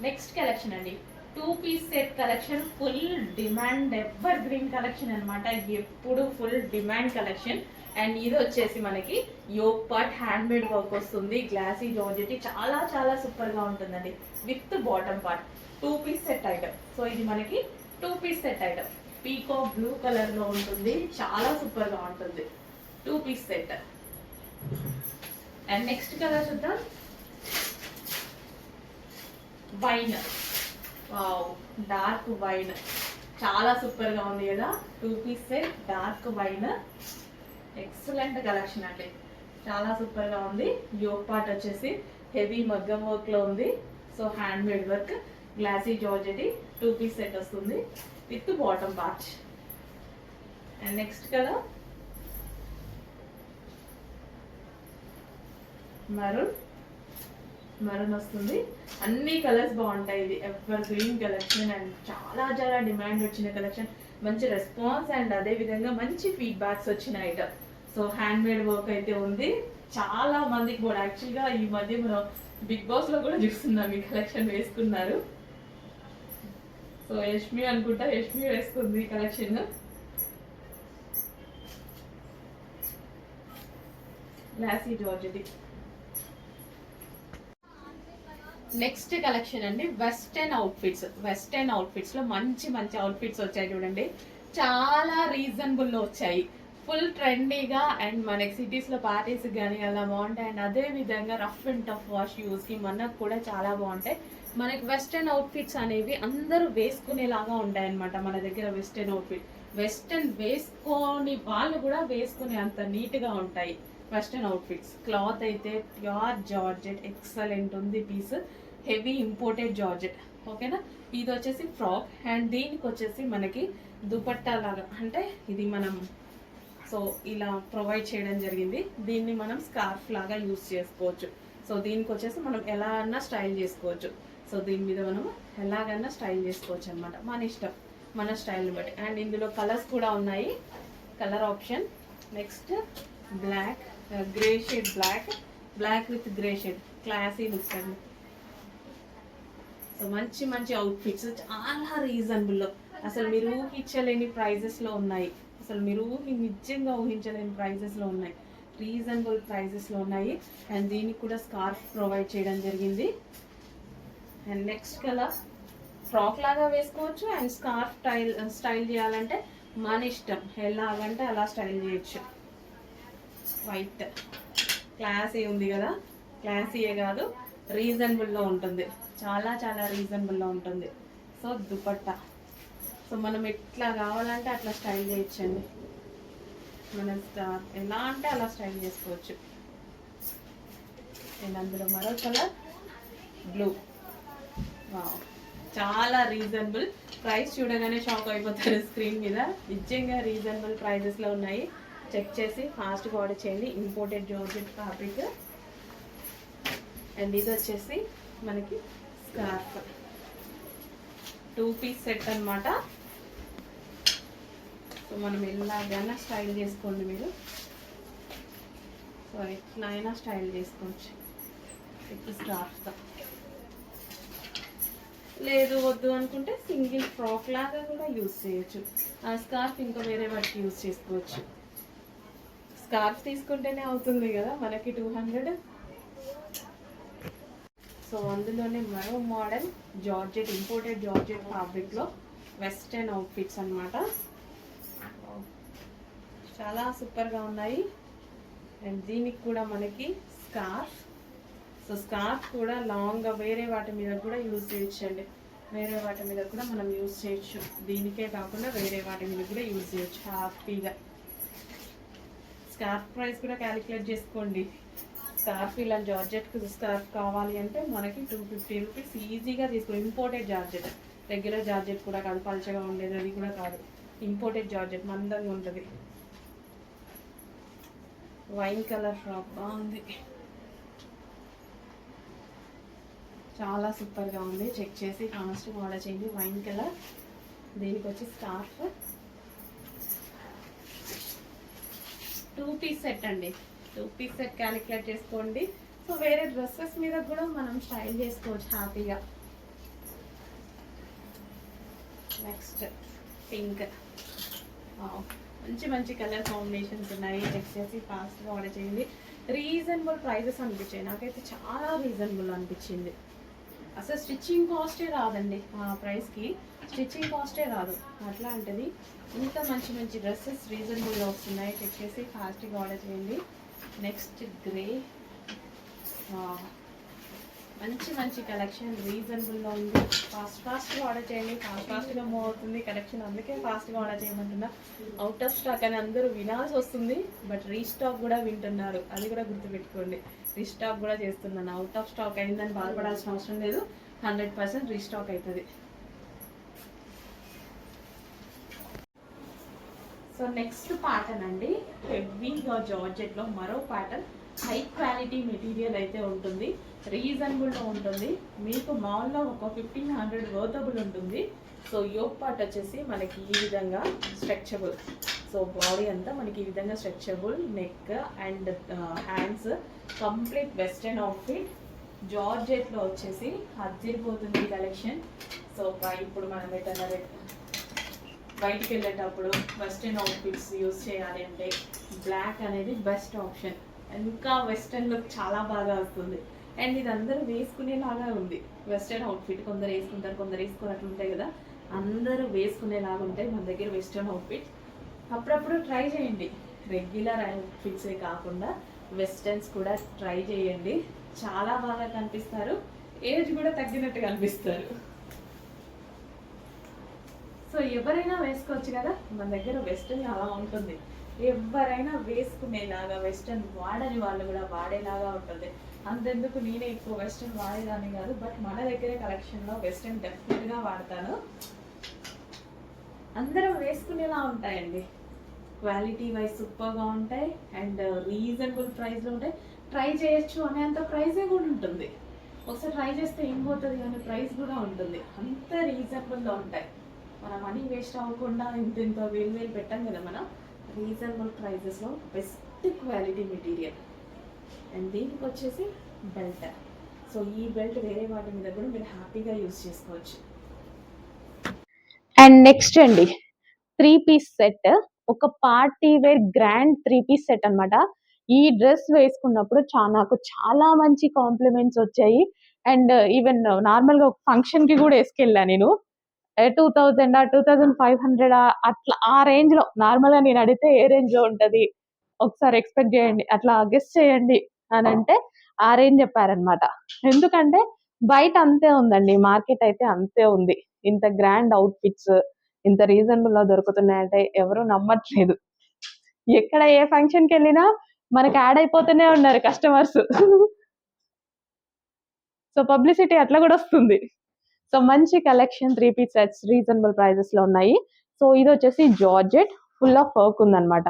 Next collection అండి, 2 piece set collection. Full demand evergreen collection అనమాట, ఎప్పుడు full demand collection. And ఇది వచ్చేసి మనకి yoke part handmade work వస్తుంది, గ్లాసీ జార్జెట్, చాలా చాలా సూపర్ గా ఉంటుందండి. With bottom part 2 piece set item. So ఇది మనకి 2 piece set item, peacock blue colour లో ఉంటుంది, చాలా సూపర్ గా ఉంటుంది. 2 piece set. And next colour చూద్దాం, వైన్. వావ్, డార్క్ వైన్, చాలా సూపర్ గా ఉంది కదా. 2 piece set dark wine, excellent collection అండి, చాలా సూపర్ గా ఉంది. యోగ్ పార్ట్ వచ్చేసి హెవీ మగ్గం వర్క్ లో ఉంది. So handmade work, glassy georgette, 2 piece set వస్తుంది with bottom part. And next colour maroon, maroon వస్తుంది. అన్ని కలర్స్ బాగుంటాయి, ఇది ఎవర్ గ్రీన్ కలెక్షన్ అండ్ చాలా చాలా డిమాండ్ వచ్చిన కలెక్షన్, మంచి రెస్పాన్స్ అండ్ అదే విధంగా మంచి ఫీడ్బ్యాక్స్ వచ్చిన item. So handmade work అయితే ఉంది, చాలా మందికి కూడా యాక్చువల్గా ఈ మధ్య మనం బిగ్ బాస్ లో కూడా చూస్తున్నాం ఈ కలెక్షన్ వేసుకున్నారు. సో యష్మి అనుకుంటా, యష్మి వేసుకుంది ఈ collection. Glossy georgette. Next collection అండి, వెస్టర్న్ అవుట్ఫిట్స్. వెస్టర్న్ అవుట్ఫిట్స్ లో మంచి మంచి అవుట్ఫిట్స్ వచ్చాయి చూడండి, చాలా రీజనబుల్ లో వచ్చాయి. ఫుల్ ట్రెండీగా అండ్ మనకి సిటీస్ లో పార్టీస్ కానీ అలా బాగుంటాయి. అండ్ అదే విధంగా rough and tough wash use కి మనకు కూడా చాలా బాగుంటాయి. మనకి వెస్టర్న్ అవుట్ఫిట్స్ అనేవి అందరూ వేసుకునేలాగా ఉంటాయి అనమాట మన దగ్గర. వెస్టర్న్ అవుట్ఫిట్, వెస్టర్న్ వేసుకొని వాళ్ళు కూడా వేసుకునే అంత నీట్ గా ఉంటాయి వెస్టర్న్ అవుట్ఫిట్స్. క్లాత్ అయితే ప్యూర్ జార్జెట్, ఎక్సలెంట్ ఉంది పీస్, హెవీ ఇంపోర్టెడ్ జార్జెట్. ఓకేనా, ఇది వచ్చేసి ఫ్రాక్ అండ్ దీనికి వచ్చేసి మనకి దుపట్టా లాగా, అంటే ఇది మనం సో ఇలా ప్రొవైడ్ చేయడం జరిగింది. దీన్ని మనం స్కార్ఫ్ లాగా యూస్ చేసుకోవచ్చు. సో దీనికి వచ్చేసి మనం ఎలా అన్నా స్టైల్ చేసుకోవచ్చు. సో దీని మీద మనం ఎలాగన్నా స్టైల్ చేసుకోవచ్చు అనమాట, మన ఇష్టం, మన స్టైల్ని బట్టి. అండ్ ఇందులో కలర్స్ కూడా ఉన్నాయి, colour option. Next black, grey shade black, black with grey shade, classy look అండి. సో మంచి మంచి అవుట్ఫిట్స్ చాలా రీజనబుల్లో, అసలు మీరు ఊహించలేని ప్రైజెస్లో ఉన్నాయి, అసలు మీరు నిజంగా ఊహించలేని ప్రైజెస్లో ఉన్నాయి, రీజనబుల్ ప్రైజెస్లో ఉన్నాయి. అండ్ దీనికి కూడా స్కార్ఫ్ ప్రొవైడ్ చేయడం జరిగింది. అండ్ నెక్స్ట్ కలర్ ఫ్రాక్ లాగా వేసుకోవచ్చు అండ్ స్కార్ఫ్ స్టైల్ చేయాలంటే మన ఇష్టం, ఎలాగంటే అలా స్టైల్ చేయొచ్చు. వైట్, క్లాసీ ఉంది కదా, క్లాసీయే కాదు రీజనబుల్లో ఉంటుంది, చాలా చాలా రీజనబుల్లో ఉంటుంది. సో దుపట్టా, సో మనం ఎట్లా కావాలంటే అట్లా స్టైల్ చేయొచ్చండి, మనం ఎలా అంటే అలా స్టైల్ చేసుకోవచ్చు. అండ్ అందులో మరో కలర్ బ్లూ. వావ్, చాలా రీజనబుల్ ప్రైస్, చూడగానే షాక్ అయిపోతారు స్క్రీన్ మీద. నిజంగా రీజనబుల్ ప్రైజెస్లో ఉన్నాయి, చెక్ చేసి ఫాస్ట్గా ఆర్డర్ చేయండి. Imported georgette fabric. అండ్ ఇది వచ్చేసి మనకి స్కార్ఫ్, 2 పీస్ సెట్ అనమాట. సో మనం ఎలాగైనా స్టైల్ చేసుకోండి మీరు, సో ఎట్లా అయినా స్టైల్ చేసుకోవచ్చు ఇప్పుడు స్కార్ఫ్తో. లేదు వద్దు అనుకుంటే సింగిల్ ఫ్రాక్ లాగా కూడా యూజ్ చేయొచ్చు. ఆ స్కార్ఫ్ ఇంకా వేరే వాటికి యూజ్ చేసుకోవచ్చు. స్కార్ఫ్ తీసుకుంటేనే అవుతుంది కదా మనకి 200. సో అందులోనే మరో మోడల్ జార్జెట్, ఇంపోర్టెడ్ జార్జెట్ ఫ్యాబ్రిక్లో వెస్టర్న్ అవుట్ఫిట్స్ అనమాట, చాలా సూపర్గా ఉన్నాయి. అండ్ దీనికి కూడా మనకి స్కార్ఫ్. సో స్కార్ఫ్ కూడా లాంగ్గా వేరే వాటి మీద కూడా యూజ్ చేయొచ్చండి, వేరే వాటి మీద కూడా మనం యూజ్ చేయొచ్చు, దీనికే కాకుండా వేరే వాటి మీద కూడా యూజ్ చేయొచ్చు హ్యాపీగా. స్కార్ఫ్ ప్రైస్ కూడా క్యాలిక్యులేట్ చేసుకోండి. స్కార్ఫ్ ఇలా జార్జెట్కి స్కార్ఫ్ కావాలి అంటే మనకి 250 రూపీస్ ఈజీగా తీసుకో. ఇంపోర్టెడ్ జార్జెట్, రెగ్యులర్ జార్జెట్ కూడా కాదు, పల్చగా ఉండేది అది కూడా కాదు, ఇంపోర్టెడ్ జార్జెట్ మందంగా ఉంటుంది. వైన్ కలర్ ఫ్రాక్ బాగుంది, చాలా సూపర్గా ఉంది, చెక్ చేసి ఫాస్ట్గా ఆర్డర్ చేయండి. వైన్ కలర్, దీనికి వచ్చి స్కార్ఫ్, 2 పీస్ సెట్ అండి, 2 పీస్ సెట్ క్యాలిక్యులేట్ చేసుకోండి. సో వేరే డ్రెస్సెస్ మీద కూడా మనం స్టైల్ చేసుకోవచ్చు హ్యాపీగా. నెక్స్ట్ పింక్, మంచి మంచి కలర్ కాంబినేషన్స్ ఉన్నాయి. చెక్ చేసి ఫాస్ట్గా ఆర్డర్ చేయండి. రీజనబుల్ ప్రైజెస్ అనిపించాయి, నాకైతే చాలా రీజనబుల్ అనిపించింది. అసలు స్టిచ్చింగ్ కాస్టే రాదండి ఆ ప్రైస్కి, స్టిచ్చింగ్ కాస్టే రాదు. అట్లాంటిది ఇంత మంచి మంచి డ్రెస్సెస్ రీజనబుల్గా వస్తున్నాయి. చెక్ చేసి ఫాస్ట్గా ఆర్డర్ చేయండి. నెక్స్ట్ గ్రే, మంచి మంచి కలెక్షన్ రీజనబుల్గా ఉంది. ఫాస్ట్గా ఆర్డర్ చేయండి. ఫాస్ట్గా మూవ్ అవుతుంది కలెక్షన్, అందుకే ఫాస్ట్గా ఆర్డర్ చేయమంటున్నా. అవుట్ ఆఫ్ స్టాక్ అని అందరూ వినాల్సి వస్తుంది, బట్ రీస్టాక్ కూడా వింటున్నారు, అది కూడా గుర్తుపెట్టుకోండి. రీస్టాక్ కూడా చేస్తున్నాను. అవుట్ ఆఫ్ స్టాక్ అయిందని బాధపడాల్సిన అవసరం లేదు, 100% రీస్టాక్ అవుతుంది. సో నెక్స్ట్ ప్యాటర్న్ అండి, హెవీగా జార్జెట్లో మరో ప్యాటర్న్. హై క్వాలిటీ మెటీరియల్ అయితే ఉంటుంది, రీజనబుల్లో ఉంటుంది. మీకు మాల్లో ఒక 1500 వర్తబుల్ ఉంటుంది. సో యోక్ పార్ట్ వచ్చేసి మనకి ఈ విధంగా స్ట్రెచబుల్. సో బాడీ అంతా మనకి ఈ విధంగా stretchable, neck and hands, complete western outfit. జార్జెట్లో వచ్చేసి అదిరిపోతుంది కలెక్షన్. సో ఇప్పుడు మనం ఎటన్నా బయటికి వెళ్ళేటప్పుడు వెస్టర్న్ అవుట్ఫిట్స్ యూజ్ చేయాలి అంటే బ్లాక్ అనేది బెస్ట్ ఆప్షన్. ఇంకా వెస్టర్న్ లుక్ చాలా బాగా వస్తుంది. అండ్ ఇది అందరూ వేసుకునేలాగా ఉంది వెస్టర్న్ అవుట్ఫిట్. కొందరు వేసుకుంటారు, కొందరు వేసుకున్నట్లు ఉంటాయి కదా, అందరూ వేసుకునేలాగా ఉంటాయి మన దగ్గర వెస్టర్న్ అవుట్ఫిట్. అప్పుడప్పుడు ట్రై చేయండి, రెగ్యులర్ అవుట్ఫిట్సే కాకుండా వెస్టర్న్స్ కూడా ట్రై చేయండి. చాలా బాగా కనిపిస్తారు, ఏజ్ కూడా తగ్గినట్టు కనిపిస్తారు. సో ఎవరైనా వేసుకోవచ్చు కదా, మన దగ్గర వెస్టర్న్ అలా ఉంటుంది. ఎవరైనా వేసుకునేలాగా, వెస్టర్న్ వాడని వాళ్ళు కూడా వాడేలాగా ఉంటుంది. అంతెందుకు నేనే ఎక్కువ వెస్టర్న్ వాడేదాన్ని కాదు, బట్ మన దగ్గర కలెక్షన్లో వెస్టర్న్ డెఫినెట్గా వాడతాను. అందరం వేసుకునేలా ఉంటాయండి, క్వాలిటీ వైజ్ సూపర్గా ఉంటాయి అండ్ రీజనబుల్ ప్రైస్లో ఉంటాయి. ట్రై చేయొచ్చు అనేంత ప్రైజే కూడా ఉంటుంది. ఒకసారి ట్రై చేస్తే ఏం పోతుంది కానీ ప్రైస్ కూడా ఉంటుంది, అంత రీజనబుల్లో ఉంటాయి. మన మనీ వేస్ట్ అవ్వకుండా ఇంత వేలు పెట్టాం కదా మనం. రీజనబుల్ ప్రైజెస్లో బెస్ట్ క్వాలిటీ మెటీరియల్. అండ్ దీనికి వచ్చేసి బెల్ట్. సో ఈ బెల్ట్ వేరే వాటి మీద కూడా మీరు హ్యాపీగా యూజ్ చేసుకోవచ్చు. అండ్ నెక్స్ట్ అండి 3 పీస్ సెట్, ఒక party wear grand 3 piece set అనమాట. ఈ డ్రెస్ వేసుకున్నప్పుడు నాకు చాలా మంచి కాంప్లిమెంట్స్ వచ్చాయి. అండ్ ఈవెన్ నార్మల్గా ఒక ఫంక్షన్కి కూడా వేసుకెళ్ళా నేను. 2000 2500 అట్లా ఆ రేంజ్ లో. నార్మల్ గా నేను అడిగితే ఏ రేంజ్ లో ఉంటది ఒకసారి ఎక్స్పెక్ట్ చేయండి, అట్లా గెస్ట్ చేయండి అని అంటే ఆ రేంజ్ చెప్పారనమాట. ఎందుకంటే బయట అంతే ఉందండి, మార్కెట్ అయితే అంతే ఉంది. ఇంత గ్రాండ్ అవుట్ఫిట్స్ ఇంత రీజనబుల్ లో దొరుకుతున్నాయంటే ఎవరు నమ్మట్లేదు. ఎక్కడ ఏ ఫంక్షన్ కి వెళ్ళినా మనకి యాడ్ అయిపోతూనే ఉన్నారు కస్టమర్స్. సో పబ్లిసిటీ అట్లా కూడా వస్తుంది. సో మంచి collection 3 piece sets reasonable prices లో ఉన్నాయి. సో ఇది వచ్చేసి జార్జెట్, ఫుల్ ఆఫ్ వర్క్ ఉందన్నమాట.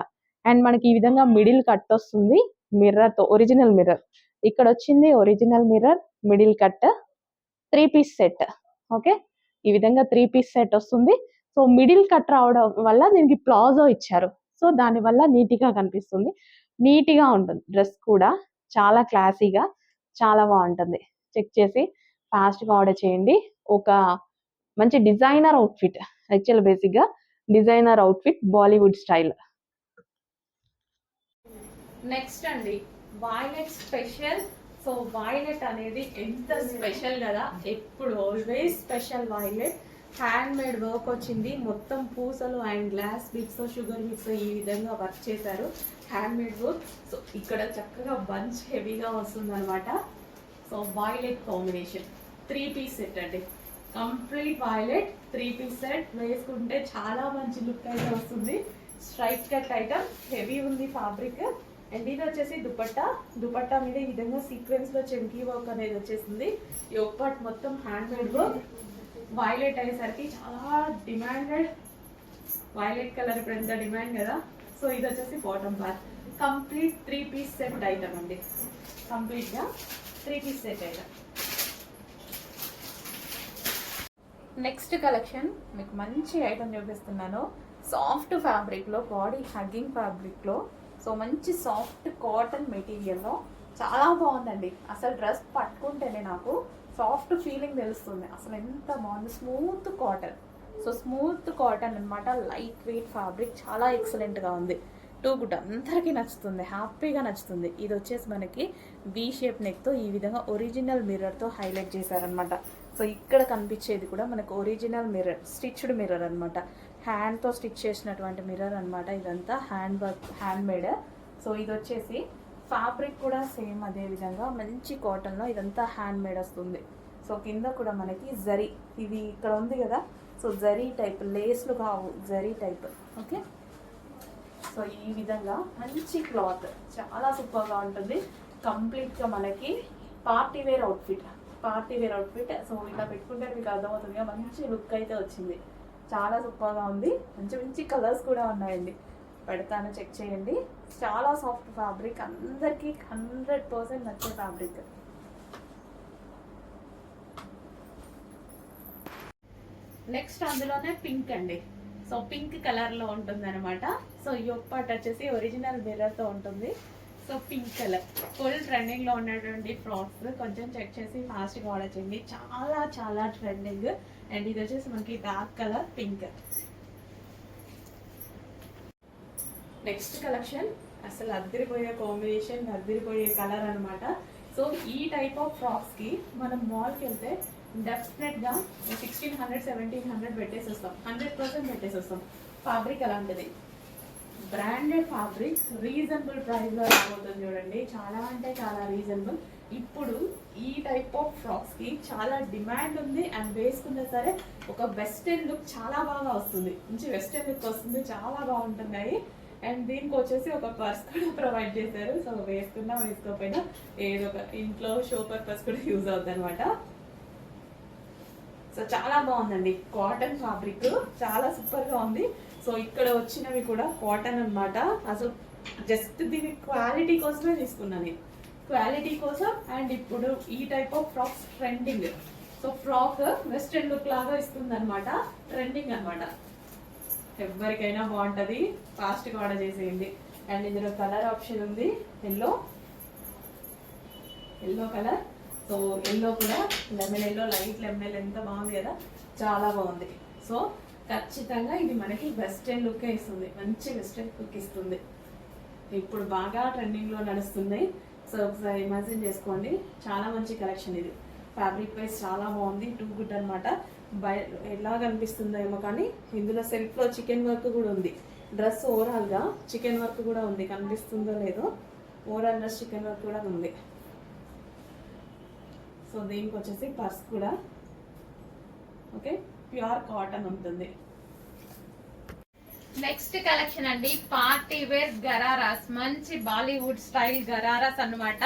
అండ్ మనకి ఈ విధంగా మిడిల్ కట్ వస్తుంది, మిర్రర్ తో, ఒరిజినల్ మిర్రర్. ఇక్కడ వచ్చింది original mirror, middle cut, 3 piece set. Okay, ఈ విధంగా 3 పీస్ సెట్ వస్తుంది. సో మిడిల్ కట్ రావడం వల్ల దీనికి ప్లాజో ఇచ్చారు. సో దాని వల్ల నీట్గా కనిపిస్తుంది, నీట్గా ఉంటుంది. డ్రెస్ కూడా చాలా క్లాసీగా, చాలా బాగుంటుంది. చెక్ చేసి ఫాస్ట్గా ఆర్డర్ చేయండి. ఒక మంచి డిజైనర్ అవుట్ఫిట్, యాక్చువల్ బేసిక్ గా designer outfit, Bollywood style. Next అండి వైలెట్ స్పెషల్. సో వైలెట్ అనేది ఎంత స్పెషల్ కదా, ఎప్పుడు always special violet. Hand made work వచ్చింది, మొత్తం పూసలు and glass bits, sugar bits ఈ విధంగా వర్క్ చేశారు, హ్యాండ్ మేడ్ వర్క్. సో ఇక్కడ చక్కగా బంచ్ హెవీగా వస్తుంది అనమాట. So violet combination 3 piece set అండి, కంప్లీట్ వైలెట్ 3 పీస్ సెట్. వేసుకుంటే చాలా మంచి లుక్ అయితే వస్తుంది. స్ట్రైట్ కట్ ఐటమ్, హెవీ ఉంది ఫ్యాబ్రిక్. అండ్ ఇది వచ్చేసి దుపట్టా. దుపట్టా మీద ఈ విధంగా సీక్వెన్స్ లో చెంకీ వర్క్ అనేది వచ్చేసింది. యోక్ పార్ట్ మొత్తం హ్యాండ్ మేడ్ వర్క్. వైలెట్ అయ్యేసరికి చాలా డిమాండెడ్, వైలెట్ కలర్ ఇప్పుడు ఎంత డిమాండ్ కదా. సో ఇది వచ్చేసి bottom part. Complete 3 piece set item అండి, కంప్లీట్ గా 3 piece set item. Next collection మీకు మంచి ఐటమ్ చూపిస్తున్నాను. సాఫ్ట్ ఫ్యాబ్రిక్లో, బాడీ హగ్గింగ్ ఫ్యాబ్రిక్లో, సో మంచి సాఫ్ట్ కాటన్ మెటీరియల్లో చాలా బాగుందండి. అసలు డ్రెస్ పట్టుకుంటేనే నాకు సాఫ్ట్ ఫీలింగ్ తెలుస్తుంది, అసలు ఎంత బాగుంది. Smooth cotton, so smooth cotton అనమాట, లైట్ వెయిట్ ఫ్యాబ్రిక్, చాలా ఎక్సలెంట్గా ఉంది. టూ గుడ్ అందరికీ నచ్చుతుంది, హ్యాపీగా నచ్చుతుంది. ఇది వచ్చేసి మనకి వి షేప్ నెక్తో ఈ విధంగా ఒరిజినల్ మిర్రర్తో హైలైట్ చేశారనమాట. సో ఇక్కడ కనిపించేది కూడా మనకు ఒరిజినల్ మిర్రర్, స్టిచ్డ్ మిర్రర్ అనమాట, హ్యాండ్తో స్టిచ్ చేసినటువంటి మిర్రర్ అనమాట. ఇదంతా hand work, hand made. So ఇది వచ్చేసి ఫ్యాబ్రిక్ కూడా సేమ్ అదే విధంగా మంచి కాటన్లో ఇదంతా హ్యాండ్ మేడ్ వస్తుంది. సో కింద కూడా మనకి జరీ, ఇది ఇక్కడ ఉంది కదా, సో జరీ టైప్, లేస్లు కావు, జరీ టైప్. ఓకే, సో ఈ విధంగా మంచి క్లాత్, చాలా సూపర్గా ఉంటుంది. కంప్లీట్గా మనకి party wear outfit, party wear outfit. So ఇలా పెట్టుకుంటే మీకు అర్థమవుతుందిగా, మంచి లుక్ అయితే వచ్చింది, చాలా సూపర్గా ఉంది. మంచి మంచి కలర్స్ కూడా ఉన్నాయండి, పెడతాను, చెక్ చేయండి. చాలా సాఫ్ట్ ఫ్యాబ్రిక్, అందరికీ 100% నచ్చే ఫ్యాబ్రిక్. నెక్స్ట్ అందులోనే పింక్ అండి. సో పింక్ కలర్లో ఉంటుంది అనమాట. సో యోక్ పార్ట్ వచ్చేసి ఒరిజినల్ మిర్రర్తో ఉంటుంది. సో పింక్ కలర్ ఫుల్ ట్రెండింగ్లో ఉన్నటువంటి ఫ్రాక్స్, కొంచెం చెక్ చేసి ఫాస్ట్గా ఆర్డర్ చేయండి, చాలా చాలా ట్రెండింగ్. అండ్ ఇది వచ్చేసి మనకి dark colour pink. Next collection అసలు అద్దరిపోయే కాంబినేషన్, అద్దరిపోయే కలర్ అనమాట. సో ఈ టైప్ ఆఫ్ ఫ్రాక్స్కి మనం మాల్కి వెళ్తే డెఫినెట్గా 1600, 1700 పెట్టేసేస్తాం, 100% పెట్టేసేస్తాం. ఫ్యాబ్రిక్ అలాంటిది, బ్రాండెడ్ ఫ్యాబ్రిక్, రీజనబుల్ ప్రైస్లో రాబోతుంది చూడండి, చాలా అంటే చాలా రీజనబుల్. ఇప్పుడు ఈ టైప్ ఆఫ్ ఫ్రాక్స్కి చాలా డిమాండ్ ఉంది. అండ్ వేసుకున్నా సరే ఒక వెస్టర్న్ లుక్ చాలా బాగా వస్తుంది, మంచి వెస్టర్న్ లుక్ వస్తుంది, చాలా బాగుంటున్నాయి. అండ్ దీనికి వచ్చేసి ఒక పర్స్ కూడా ప్రొవైడ్ చేశారు. సో వేసుకున్నా వేసుకోకపోయినా ఏదో ఒక ఇంట్లో షో పర్పస్ కూడా యూజ్ అవుతుంది అనమాట. సో చాలా బాగుందండి, కాటన్ ఫ్యాబ్రిక్ చాలా సూపర్గా ఉంది. సో ఇక్కడ వచ్చినవి కూడా కాటన్ అనమాట. అసలు జస్ట్ దీని క్వాలిటీ కోసమే తీసుకున్నాను, క్వాలిటీ కోసం. అండ్ ఇప్పుడు ఈ type of frocks trending. So frock western look లాగా ఇస్తుంది అనమాట, ట్రెండింగ్ అనమాట. ఎవరికైనా బాగుంటుంది, ఫాస్ట్గా ఆర్డర్ చేసేయండి. అండ్ ఇందులో కలర్ ఆప్షన్ ఉంది, yellow, yellow colour. So yellow కూడా lemon yellow, light lemon yellow, ఎంత బాగుంది కదా, చాలా బాగుంది. సో ఖచ్చితంగా ఇది మనకి వెస్టర్న్ లుక్ ఇస్తుంది, మంచి వెస్టర్న్ లుక్ ఇస్తుంది. ఇప్పుడు బాగా ట్రెండింగ్లో నడుస్తున్నాయి. సో ఒకసారి ఇమాజిన్ చేసుకోండి, చాలా మంచి కలెక్షన్ ఇది. ఫ్యాబ్రిక్ వైజ్ చాలా బాగుంది, టూ గుడ్ అనమాట. ఎలా కనిపిస్తుందో ఏమో కానీ ఇందులో సెల్ఫ్లో చికెన్ వర్క్ కూడా ఉంది. డ్రెస్ ఓవరాల్గా చికెన్ వర్క్ కూడా ఉంది, కనిపిస్తుందో లేదో, ఓవరాల్ డ్రెస్ చికెన్ వర్క్ కూడా ఉంది. సో దీనికి వచ్చేసి పర్స్ కూడా ఓకే, ప్యూర్ కాటన్ ఉంటుంది. నెక్స్ట్ కలెక్షన్ అండి, పార్టీ వేర్ గరారాస్, మంచి బాలీవుడ్ స్టైల్ గరారాస్ అన్నమాట.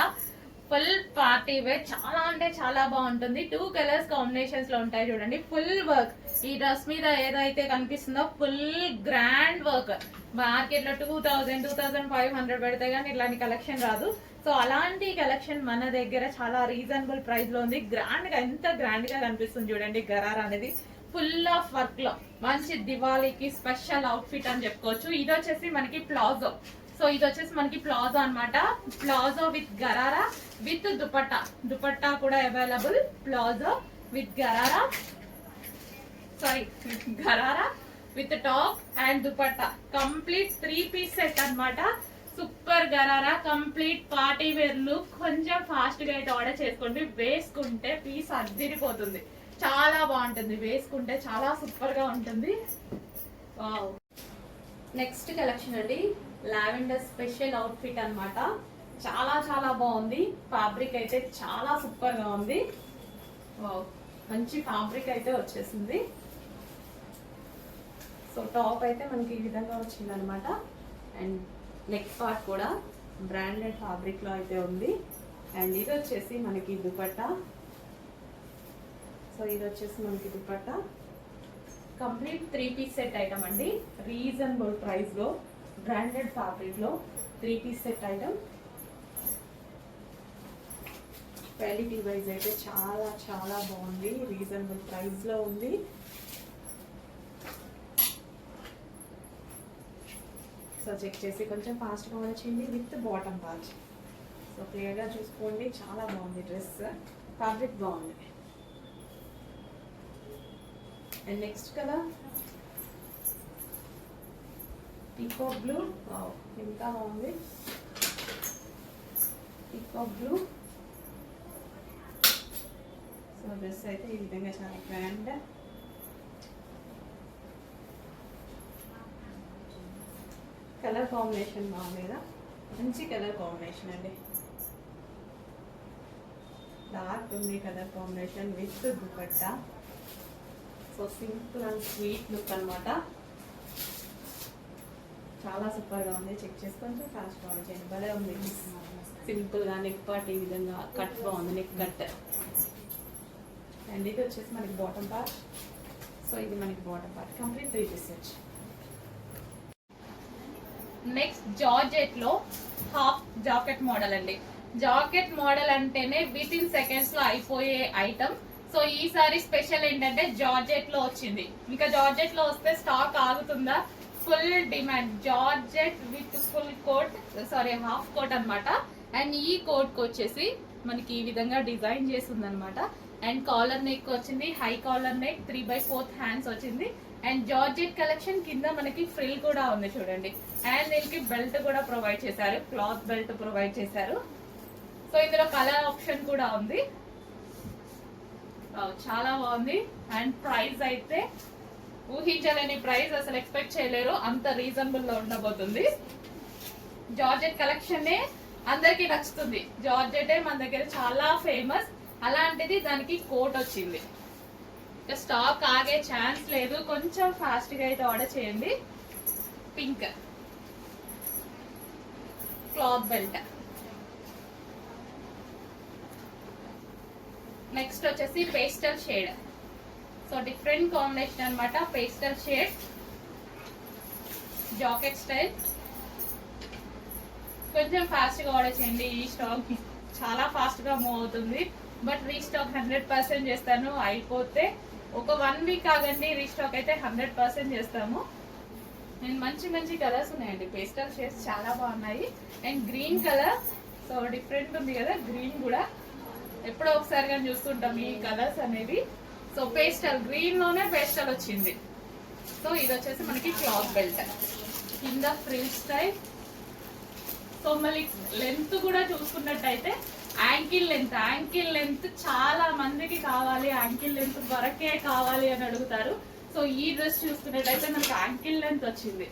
ఫుల్ పార్టీ వేర్, చాలా అంటే చాలా బాగుంటుంది. 2 కలర్స్ కాంబినేషన్స్ లో ఉంటాయి చూడండి. ఫుల్ వర్క్, ఈ డ్రెస్ మీద ఏదైతే కనిపిస్తుందో ఫుల్ గ్రాండ్ వర్క్. మార్కెట్ లో 2000, 2500 పెడితే కానీ ఇలాంటి కలెక్షన్ రాదు. సో అలాంటి కలెక్షన్ మన దగ్గర చాలా రీజనబుల్ ప్రైస్ లో ఉంది. గ్రాండ్ గా, ఎంత గ్రాండ్ గా కనిపిస్తుంది చూడండి గరారా అనేది. ఫుల్ ఆఫ్ వర్క్ లో మంచి దివాళీకి స్పెషల్ అవుట్ఫిట్ అని చెప్పుకోవచ్చు. ఇది వచ్చేసి మనకి ప్లాజో. సో ఇది వచ్చేసి మనకి ప్లాజో అనమాట, palazzo with gharara with dupatta, dupatta కూడా available. Palazzo with gharara, sorry gharara with top and dupatta, complete 3 piece set అనమాట. Super gharara, complete party wear look. కొంచెం ఫాస్ట్ గా అయితే ఆర్డర్ చేసుకోండి, వేసుకుంటే పీస్ అద్దిరిపోతుంది, చాలా బాగుంటుంది, వేసుకుంటే చాలా సూపర్ గా ఉంటుంది. వావ్. నెక్స్ట్ కలెక్షన్ అండి, లావెండర్ స్పెషల్ అవుట్ఫిట్ అనమాట. చాలా చాలా బాగుంది, ఫ్యాబ్రిక్ అయితే చాలా సూపర్ గా ఉంది. మంచి ఫ్యాబ్రిక్ అయితే వచ్చేసింది. సో టాప్ అయితే మనకి ఈ విధంగా వచ్చింది అనమాట. అండ్ నెక్ పార్ట్ కూడా బ్రాండెడ్ ఫ్యాబ్రిక్ లో అయితే ఉంది. అండ్ ఇది వచ్చేసి మనకి దుపట్టా. సో ఇది వచ్చేసి మనకి dupatta, complete 3 piece set item అండి, రీజనబుల్ ప్రైస్ లో, బ్రాండెడ్ ఫ్యాబ్రిక్ లో 3 piece set item. Quality wise అయితే చాలా చాలా బాగుంది, రీజనబుల్ ప్రైస్ లో ఉంది. సో చెక్ చేసి కొంచెం ఫాస్ట్గా వచ్చింది విత్ బాటమ్ పార్ట్. సో క్లియర్గా చూసుకోండి, చాలా బాగుంది డ్రెస్, ఫ్యాబ్రిక్ బాగుంది. And next colour peacock blue. ఇంకా బాగుంది పీకాక్ బ్లూ. సో డ్రెస్ అయితే ఈ విధంగా చాలా గ్రాండ్. కలర్ కాంబినేషన్ బాగుంది కదా, మంచి కలర్ కాంబినేషన్ అండి. డార్క్ ఉంది colour combination with dupatta. So simple and sweet look అనమాట. చాలా సూపర్గా ఉంది. చెక్ చేసి కొంచెం ఫాస్ట్ ఫాలో చేయండి. భలే ఉంది. సింపుల్గా నెక్ పార్ట్ ఈ విధంగా కట్ బాగుంది, నెక్ కట్. అండ్ ఇది వచ్చేసి మనకి బాటమ్ పార్ట్. సో ఇది మనకి bottom part complete 3 pieces. Next georgette లో హాఫ్ జాకెట్ మోడల్ అండి. జాకెట్ మోడల్ అంటేనే విత్ ఇన్ సెకండ్స్ లో అయిపోయే ఐటమ్. సో ఈసారి స్పెషల్ ఏంటంటే జార్జెట్ లో వచ్చింది. ఇంకా జార్జెట్ లో వస్తే స్టాక్ ఆగుతుందా? Full demand. Georgette with full coat, sorry half coat అనమాట. అండ్ ఈ కోట్ కి వచ్చేసి మనకి ఈ విధంగా డిజైన్ చేసి ఉందన్నమాట. అండ్ కాలర్ నెక్ వచ్చింది, హై కాలర్ నెక్, 3/4 హ్యాండ్స్ వచ్చింది. అండ్ జార్జెట్ కలెక్షన్ కింద మనకి ఫ్రిల్ కూడా ఉంది చూడండి. అండ్ దీనికి బెల్ట్ కూడా ప్రొవైడ్ చేశారు, క్లాత్ బెల్ట్ ప్రొవైడ్ చేశారు. సో ఇందులో కలర్ ఆప్షన్ కూడా ఉంది. చాలా బాగుంది. అండ్ ప్రైస్ అయితే ఊహించలేని ప్రైస్, అసలు ఎక్స్పెక్ట్ చేయలేరు, అంత రీజనబుల్ లో ఉండబోతుంది. జార్జెట్ కలెక్షన్ అందరికి నచ్చుతుంది. జార్జెటే మన దగ్గర చాలా ఫేమస్. అలాంటిది దానికి కోట్ వచ్చింది. స్టాక్ ఆగే ఛాన్స్ లేదు, కొంచెం ఫాస్ట్ గా అయితే ఆర్డర్ చేయండి. Pink cloth belt. నెక్స్ట్ వచ్చేసి pastel shade. So different combination అన్నమాట. Pastel shade jacket style. కొంచెం ఫాస్ట్ గా ఆర్డర్ చేయండి. ఈ స్టాక్ చాలా ఫాస్ట్ గా మూవ్ అవుతుంది. బట్ రీస్టాక్ 100% చేస్తాను. అయిపోతే ఒక 1 వీక్ ఆగండి, రీస్టాక్ అయితే 100% చేస్తాము. అండ్ మంచి మంచి కలర్స్ ఉన్నాయండి. పేస్టల్ షేడ్స్ చాలా బాగున్నాయి. And green colour, so different ఉంది కదా గ్రీన్ కూడా. ఎప్పుడో ఒకసారి కానీ చూస్తుంటాం ఈ కలర్స్ అనేవి. సో పేస్టల్ గ్రీన్ లోనే పేస్టల్ వచ్చింది. సో ఇది వచ్చేసి మనకి క్లాత్ బెల్ట్, కింద ఫ్రిల్ స్టైల్. సో మళ్ళీ లెంత్ కూడా చూసుకున్నట్టయితే యాంకిల్ లెంత్ చాలా మందికి కావాలి. యాంకిల్ లెంత్ వరకే కావాలి అని అడుగుతారు. సో ఈ డ్రెస్ చూసుకున్నట్టయితే మనకి యాంకిల్ లెంత్ వచ్చింది.